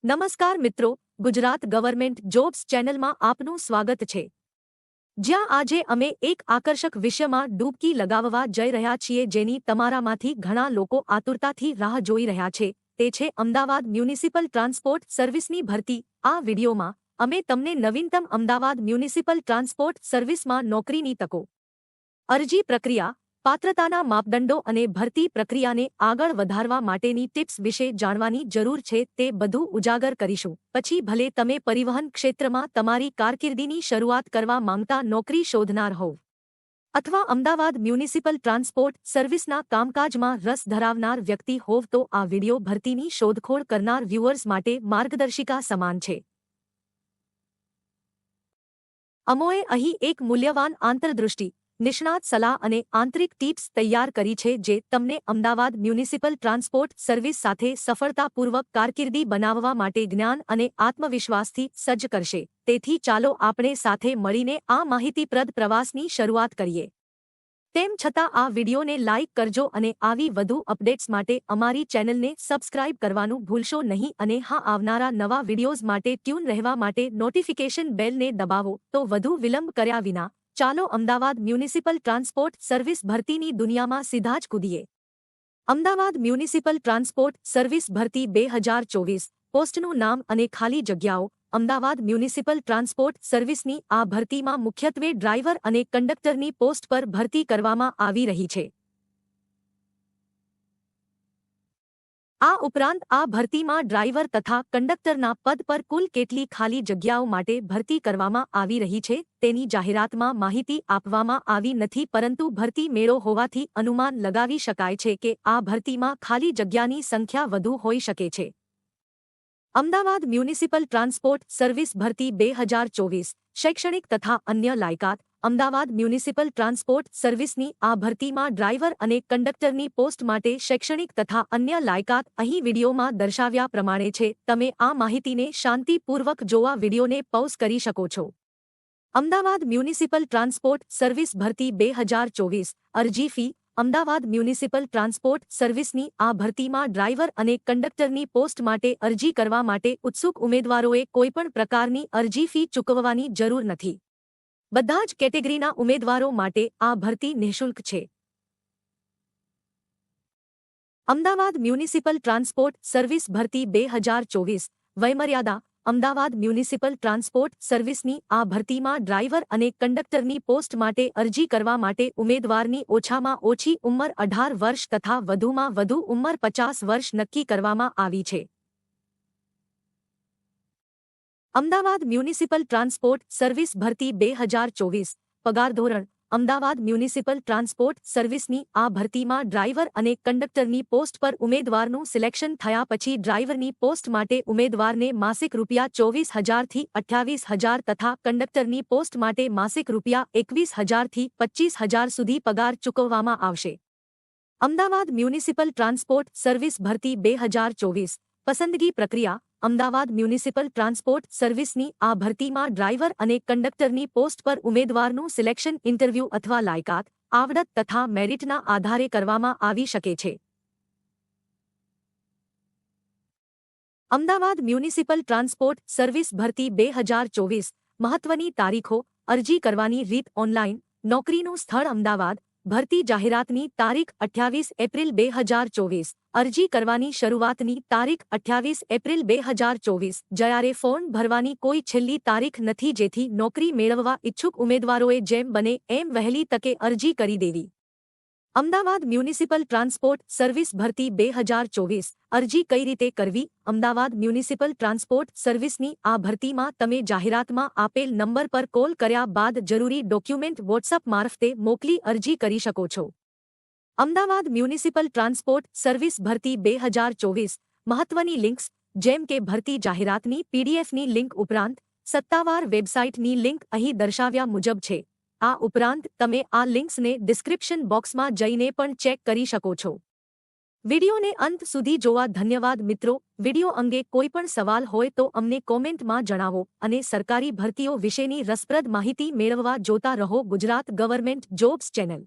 નમસ્કાર મિત્રો, Gujarat government jobs ચેનલમાં આપનું સ્વાગત છે. જ્યાં આજે અમે એક આકર્ષક વિષયમાં ડૂબકી લગાવવા જઈ રહ્યા છીએ જેની તમારામાંથી ઘણા લોકો આતુરતાથી રાહ જોઈ રહ્યા છે. તે છે અમદાવાદ મ્યુનિસિપલ ટ્રાન્સપોર્ટ સર્વિસની ભરતી. આ વિડીયોમાં અમે તમને નવીનતમ અમદાવાદ મ્યુનિસિપલ ટ્રાન્સપોર્ટ સર્વિસમાં નોકરીની તકો, અરજી પ્રક્રિયા, પાત્રતાના માપદંડો અને ભરતી પ્રક્રિયાને આગળ વધારવા માટેની ટિપ્સ વિશે જાણવાની જરૂર છે તે બધું ઉજાગર કરીશું. પછી ભલે તમે પરિવહન ક્ષેત્રમાં તમારી કારકિર્દીની શરૂઆત કરવા માંગતા નોકરી શોધનાર હોવ અથવા અમદાવાદ મ્યુનિસિપલ ટ્રાન્સપોર્ટ સર્વિસના કામકાજમાં રસ ધરાવનાર વ્યક્તિ હોવ તો આ વિડિયો ભરતીની શોધખોળ કરનાર વ્યુઅર્સ માટે માર્ગદર્શિકા સમાન છે. અમોએ અહીં એક મૂલ્યવાન આંતરદૃષ્ટિ, નિષ્ણાત સલાહ અને આંતરિક ટિપ્સ તૈયાર કરી છે જે તમને અમદાવાદ મ્યુનિસિપલ ટ્રાન્સપોર્ટ સર્વિસ સાથે સફળતાપૂર્વક કારકિર્દી બનાવવા માટે જ્ઞાન અને આત્મવિશ્વાસથી સજ્જ કરશે. તેથી ચાલો આપણે સાથે મળીને આ માહિતીપ્રદ પ્રવાસની શરૂઆત કરીએ. તેમ છતાં આ વિડીયોને લાઇક કરજો અને આવી વધુ અપડેટ્સ માટે અમારી ચેનલને સબસ્ક્રાઇબ કરવાનું ભૂલશો નહીં અને હા, આવનારા નવા વિડીયોઝ માટે ટ્યુન રહેવા માટે નોટિફિકેશન બેલને દબાવો. તો વધુ વિલંબ કર્યા વિના ચાલો અમદાવાદ મ્યુનિસિપલ ટ્રાન્સપોર્ટ સર્વિસ ભરતીની દુનિયામાં સીધા જ કૂદીએ. અમદાવાદ મ્યુનિસિપલ ટ્રાન્સપોર્ટ સર્વિસ ભરતી 2024. પોસ્ટનું નામ અને ખાલી જગ્યાઓ. અમદાવાદ મ્યુનિસિપલ ટ્રાન્સપોર્ટ સર્વિસની આ ભરતીમાં મુખ્યત્વે ડ્રાઈવર અને કંડક્ટરની પોસ્ટ પર ભરતી કરવામાં આવી રહી છે. આ ઉપરાંત આ ભરતીમાં ડ્રાઈવર તથા કંડક્ટરના પદ પર કુલ કેટલી ખાલી જગ્યાઓ માટે ભરતી કરવામાં આવી રહી છે તેની જાહેરાતમાં માહિતી આપવામાં આવી નથી, પરંતુ ભરતી મેળો હોવાથી અનુમાન લગાવી શકાય છે કે આ ભરતીમાં ખાલી જગ્યાની સંખ્યા વધુ હોઈ શકે છે. અમદાવાદ મ્યુનિસિપલ ટ્રાન્સપોર્ટ સર્વિસ ભરતી 2024. શૈક્ષણિક તથા અન્ય લાયકાત. અમદાવાદ મ્યુનિસિપલ ટ્રાન્સપોર્ટ સર્વિસની આ ભરતીમાં ડ્રાઈવર અને કંડક્ટરની પોસ્ટ માટે શૈક્ષણિક તથા અન્ય લાયકાત અહીં વિડીયોમાં દર્શાવ્યા પ્રમાણે છે. તમે આ માહિતીને શાંતિપૂર્વક જોવા વિડીયોને પૉઝ કરી શકો છો. અમદાવાદ મ્યુનિસિપલ ટ્રાન્સપોર્ટ સર્વિસ ભરતી 2024. અરજી ફી. અમદાવાદ મ્યુનિસિપલ ટ્રાન્સપોર્ટ સર્વિસની આ ભરતીમાં ડ્રાઈવર અને કંડક્ટરની પોસ્ટ માટે અરજી કરવા માટે ઉત્સુક ઉમેદવારોએ કોઈપણ પ્રકારની અરજી ફી ચૂકવવાની જરૂર નથી. બધા જ કેટેગરીના ઉમેદવારો માટે આ ભરતી નિઃશુલ્ક છે. અમદાવાદ મ્યુનિસિપલ ટ્રાન્સપોર્ટ સર્વિસ ભરતી 2024. વયમર્યાદા. અમદાવાદ મ્યુનિસિપલ ટ્રાન્સપોર્ટ સર્વિસની આ ભરતીમાં ડ્રાઈવર અને કંડક્ટરની પોસ્ટ માટે અરજી કરવા માટે ઉમેદવારની ઓછામાં ઓછી ઉંમર 18 વર્ષ તથા વધુમાં વધુ ઉંમર 50 વર્ષ નક્કી કરવામાં આવી છે. અમદાવાદ મ્યુનિસિપલ ટ્રાન્સપોર્ટ સર્વિસ ભરતી 2024. પગાર ધોરણ. અમદાવાદ મ્યુનિસિપલ ટ્રાન્સપોર્ટ સર્વિસની આ ભરતીમાં ડ્રાઈવર અને કંડક્ટરની પોસ્ટ પર ઉમેદવારનું સિલેક્શન થયા પછી ડ્રાઈવરની પોસ્ટ માટે ઉમેદવારને માસિક ₹24,000 થી ₹28,000 તથા કંડક્ટરની પોસ્ટ માટે માસિક ₹21,000 થી ₹25,000 સુધી પગાર ચૂકવવામાં આવશે. અમદાવાદ મ્યુનિસિપલ ટ્રાન્સપોર્ટ સર્વિસ ભરતી 2024. પસંદગી પ્રક્રિયા. અમદાવાદ મ્યુનિસિપલ ટ્રાન્સપોર્ટ સર્વિસની આ ભરતીમાં ડ્રાઈવર અને કંડક્ટરની પોસ્ટ પર ઉમેદવારનું સિલેક્શન ઇન્ટરવ્યૂ અથવા લાયકાત, આવડત તથા મેરિટના આધારે કરવામાં આવી શકે છે. અમદાવાદ મ્યુનિસિપલ ટ્રાન્સપોર્ટ સર્વિસ ભરતી 2024. મહત્વની તારીખો. અરજી કરવાની રીત ઓનલાઈન. નોકરીનું સ્થળ અમદાવાદ. ભરતી જાહેરાતની તારીખ 28 એપ્રિલ 2024. અરજી કરવાની શરૂઆતની તારીખ 28 એપ્રિલ 2024. જ્યારે ફોર્મ ભરવાની કોઈ છેલ્લી તારીખ નથી, જેથી નોકરી મેળવવા ઇચ્છુક ઉમેદવારોએ જેમ બને એમ વહેલી તકે અરજી કરી દેવી. અમદાવાદ મ્યુનિસિપલ ટ્રાન્સપોર્ટ સર્વિસ ભરતી 2024. અરજી કઈ રીતે કરવી. અમદાવાદ મ્યુનિસિપલ ટ્રાન્સપોર્ટ સર્વિસની આ ભરતીમાં તમે જાહેરાતમાં આપેલ નંબર પર કોલ કર્યા બાદ જરૂરી ડોક્યુમેન્ટ વોટ્સઅપ મારફતે મોકલી અરજી કરી શકો છો. અમદાવાદ મ્યુનિસિપલ ટ્રાન્સપોર્ટ સર્વિસ ભરતી 2024. મહત્વની લિંક્સ. જેમ કે ભરતી જાહેરાતની પીડીએફની લિંક ઉપરાંત સત્તાવાર વેબસાઇટની લિંક અહીં દર્શાવ્યા મુજબ છે. આ ઉપરાંત તમે આ લિંક્સને ડિસ્ક્રિપ્શન બોક્સમાં જઈને પણ ચેક કરી શકો છો. વિડીયોને અંત સુધી જોવા ધન્યવાદ મિત્રો. વિડીયો અંગે કોઈપણ સવાલ હોય તો અમને કોમેન્ટમાં જણાવો અને સરકારી ભરતીઓ વિશેની રસપ્રદ માહિતી મેળવવા જોતા રહો ગુજરાત ગવર્મેન્ટ જોબ્સ ચેનલ.